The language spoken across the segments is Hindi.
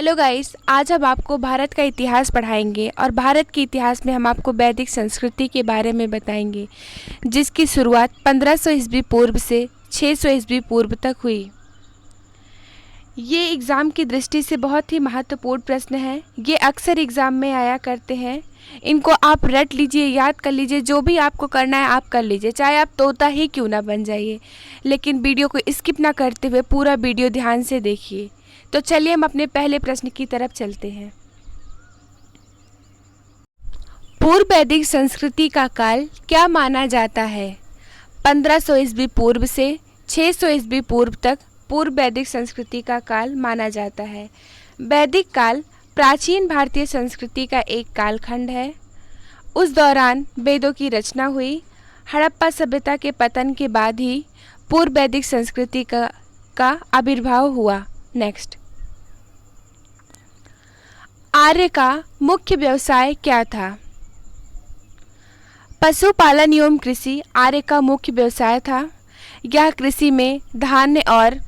हेलो गाइस, आज हम आपको भारत का इतिहास पढ़ाएंगे और भारत के इतिहास में हम आपको वैदिक संस्कृति के बारे में बताएंगे, जिसकी शुरुआत 1500 ईस्वी पूर्व से 600 ईस्वी पूर्व तक हुई। ये एग्ज़ाम की दृष्टि से बहुत ही महत्वपूर्ण प्रश्न है। ये अक्सर एग्ज़ाम में आया करते हैं। इनको आप रट लीजिए, याद कर लीजिए, जो भी आपको करना है आप कर लीजिए, चाहे आप तोता ही क्यों ना बन जाइए, लेकिन वीडियो को स्किप ना करते हुए पूरा वीडियो ध्यान से देखिए। तो चलिए हम अपने पहले प्रश्न की तरफ चलते हैं। पूर्व वैदिक संस्कृति का काल क्या माना जाता है? 1500 ईस्वी पूर्व से 600 ईस्वी पूर्व तक पूर्व वैदिक संस्कृति का काल माना जाता है। वैदिक काल प्राचीन भारतीय संस्कृति का एक कालखंड है। उस दौरान वेदों की रचना हुई। हड़प्पा सभ्यता के पतन के बाद ही पूर्व वैदिक संस्कृति का आविर्भाव हुआ। नेक्स्ट, आर्य का मुख्य व्यवसाय क्या था? पशुपालन एवं कृषि आर्य का मुख्य व्यवसाय था। यह कृषि में धान्य और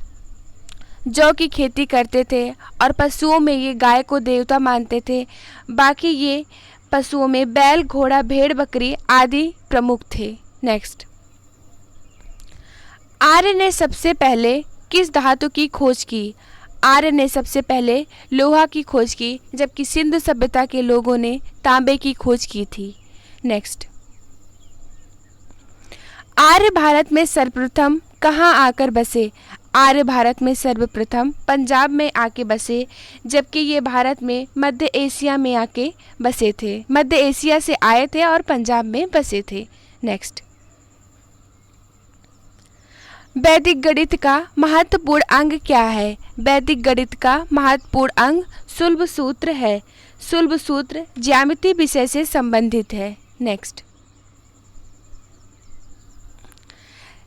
जौ की खेती करते थे और पशुओं में ये गाय को देवता मानते थे। बाकी ये पशुओं में बैल, घोड़ा, भेड़, बकरी आदि प्रमुख थे। नेक्स्ट, आर्य ने सबसे पहले किस धातु की खोज की? आर्य ने सबसे पहले लोहा की खोज की, जबकि सिंधु सभ्यता के लोगों ने तांबे की खोज की थी। नेक्स्ट, आर्य भारत में सर्वप्रथम कहाँ आकर बसे? आर्य भारत में सर्वप्रथम पंजाब में आके बसे, जबकि ये भारत में मध्य एशिया में आके बसे थे। मध्य एशिया से आए थे और पंजाब में बसे थे। नेक्स्ट, वैदिक गणित का महत्वपूर्ण अंग क्या है? वैदिक गणित का महत्वपूर्ण अंग शुल्ब सूत्र है। शुल्ब सूत्र ज्यामिति विषय से संबंधित है। नेक्स्ट,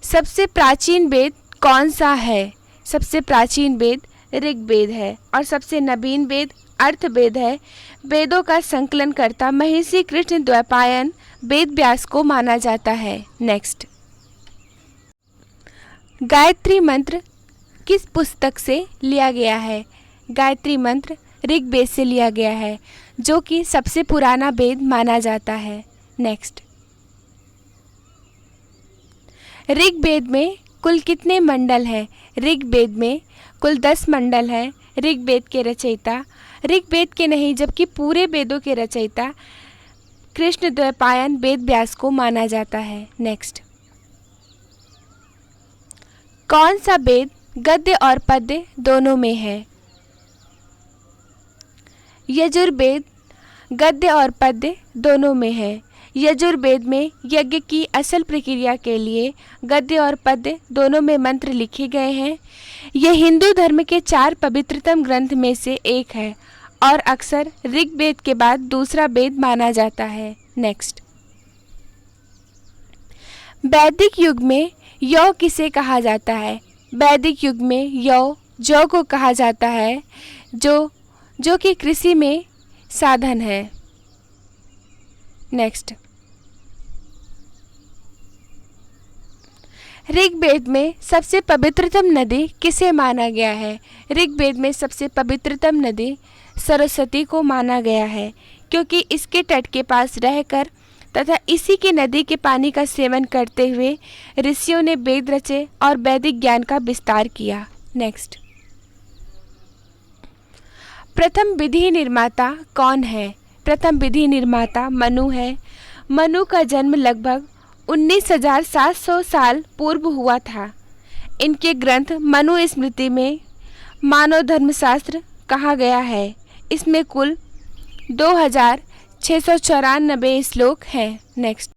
सबसे प्राचीन वेद कौन सा है? सबसे प्राचीन वेद ऋग्वेद है और सबसे नवीन वेद अर्थवेद है। वेदों का संकलन करता महर्षि कृष्ण द्वैपायन वेद व्यास को माना जाता है। नेक्स्ट, गायत्री मंत्र किस पुस्तक से लिया गया है? गायत्री मंत्र ऋग्वेद से लिया गया है, जो कि सबसे पुराना वेद माना जाता है। नेक्स्ट, ऋग्वेद में कुल कितने मंडल हैं? ऋग्वेद में कुल 10 मंडल हैं। ऋग्वेद के रचयिता, ऋग्वेद के नहीं जबकि पूरे वेदों के रचयिता कृष्ण द्वैपायन वेद व्यास को माना जाता है। नेक्स्ट, कौन सा वेद गद्य और पद्य दोनों में है? यजुर्वेद गद्य और पद्य दोनों में है। यजुर्वेद में यज्ञ की असल प्रक्रिया के लिए गद्य और पद्य दोनों में मंत्र लिखे गए हैं। यह हिंदू धर्म के 4 पवित्रतम ग्रंथ में से एक है और अक्सर ऋग्वेद के बाद दूसरा वेद माना जाता है। नेक्स्ट, वैदिक युग में यौ किसे कहा जाता है? वैदिक युग में यौ जौ को कहा जाता है, जो कि कृषि में साधन है। नेक्स्ट, ऋग्वेद में सबसे पवित्रतम नदी किसे माना गया है? ऋग्वेद में सबसे पवित्रतम नदी सरस्वती को माना गया है, क्योंकि इसके तट के पास रहकर तथा इसी की नदी के पानी का सेवन करते हुए ऋषियों ने वेद रचे और वैदिक ज्ञान का विस्तार किया। नेक्स्ट, प्रथम विधि निर्माता कौन है? प्रथम विधि निर्माता मनु है। मनु का जन्म लगभग 19,700 साल पूर्व हुआ था। इनके ग्रंथ मनु स्मृति में मानव धर्मशास्त्र कहा गया है। इसमें कुल 2694 श्लोक हैं। नेक्स्ट,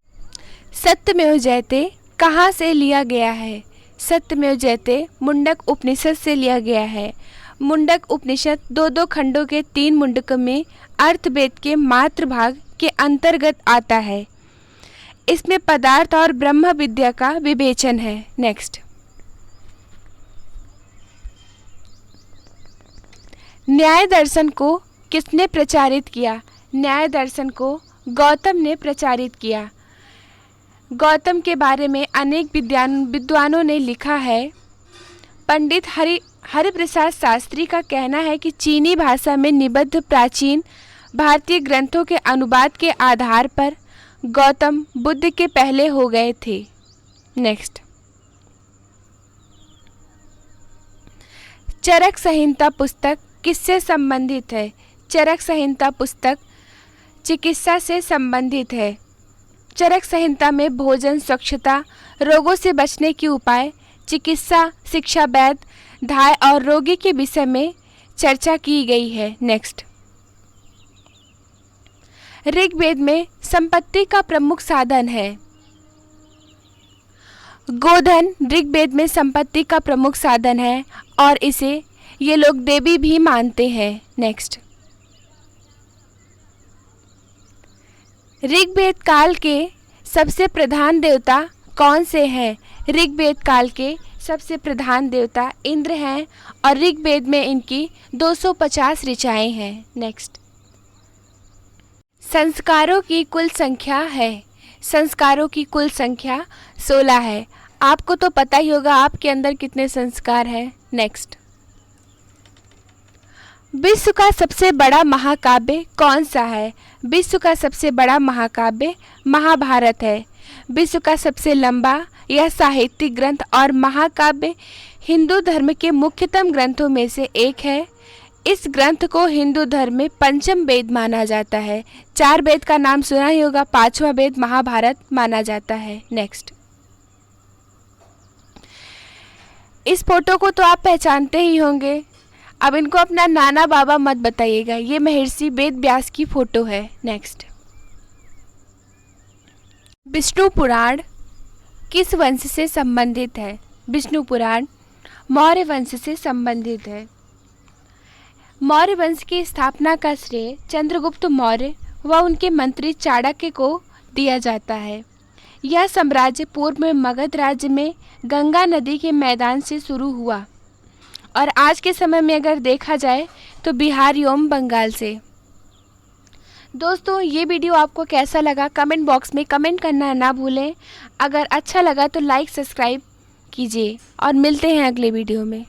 सत्यमेव जयते कहाँ से लिया गया है? सत्यमेव जयते मुंडक उपनिषद से लिया गया है। मुंडक उपनिषद 2 खंडों के 3 मुंडक में अर्थवेद के मात्र भाग के अंतर्गत आता है। इसमें पदार्थ और ब्रह्म विद्या का विवेचन है। नेक्स्ट, न्याय दर्शन को किसने प्रचारित किया? न्याय दर्शन को गौतम ने प्रचारित किया। गौतम के बारे में अनेक विद्वानों ने लिखा है। पंडित हरिप्रसाद शास्त्री का कहना है कि चीनी भाषा में निबद्ध प्राचीन भारतीय ग्रंथों के अनुवाद के आधार पर गौतम बुद्ध के पहले हो गए थे। नेक्स्ट, चरक संहिता पुस्तक किससे संबंधित है? चरक संहिता पुस्तक चिकित्सा से संबंधित है। चरक संहिता में भोजन, स्वच्छता, रोगों से बचने के उपाय, चिकित्सा, शिक्षा, वैद्य, धाय और रोगी के विषय में चर्चा की गई है। नेक्स्ट, ऋग्वेद में संपत्ति का प्रमुख साधन है। गोधन ऋग्वेद में संपत्ति का प्रमुख साधन है और इसे ये लोग देवी भी मानते हैं। नेक्स्ट, ऋग्वेद काल के सबसे प्रधान देवता कौन से हैं? ऋग्वेद काल के सबसे प्रधान देवता इंद्र हैं और ऋग्वेद में इनकी 250 ऋचाएं हैं। नेक्स्ट, संस्कारों की कुल संख्या है। संस्कारों की कुल संख्या 16 है। आपको तो पता ही होगा आपके अंदर कितने संस्कार हैं। नेक्स्ट, विश्व का सबसे बड़ा महाकाव्य कौन सा है? विश्व का सबसे बड़ा महाकाव्य महाभारत है। विश्व का सबसे लंबा यह साहित्यिक ग्रंथ और महाकाव्य हिंदू धर्म के मुख्यतम ग्रंथों में से एक है। इस ग्रंथ को हिंदू धर्म में पंचम वेद माना जाता है। 4 वेद का नाम सुना ही होगा, 5वां वेद महाभारत माना जाता है। नेक्स्ट, इस फोटो को तो आप पहचानते ही होंगे। अब इनको अपना नाना बाबा मत बताइएगा, ये महर्षि वेद व्यास की फोटो है। नेक्स्ट, विष्णु पुराण किस वंश से संबंधित है? विष्णु पुराण मौर्य वंश से संबंधित है। मौर्य वंश की स्थापना का श्रेय चंद्रगुप्त मौर्य व उनके मंत्री चाणक्य को दिया जाता है। यह साम्राज्य पूर्व में मगध राज्य में गंगा नदी के मैदान से शुरू हुआ और आज के समय में अगर देखा जाए तो बिहार एवं बंगाल से। दोस्तों, ये वीडियो आपको कैसा लगा कमेंट बॉक्स में कमेंट करना ना भूलें। अगर अच्छा लगा तो लाइक सब्सक्राइब कीजिए और मिलते हैं अगले वीडियो में।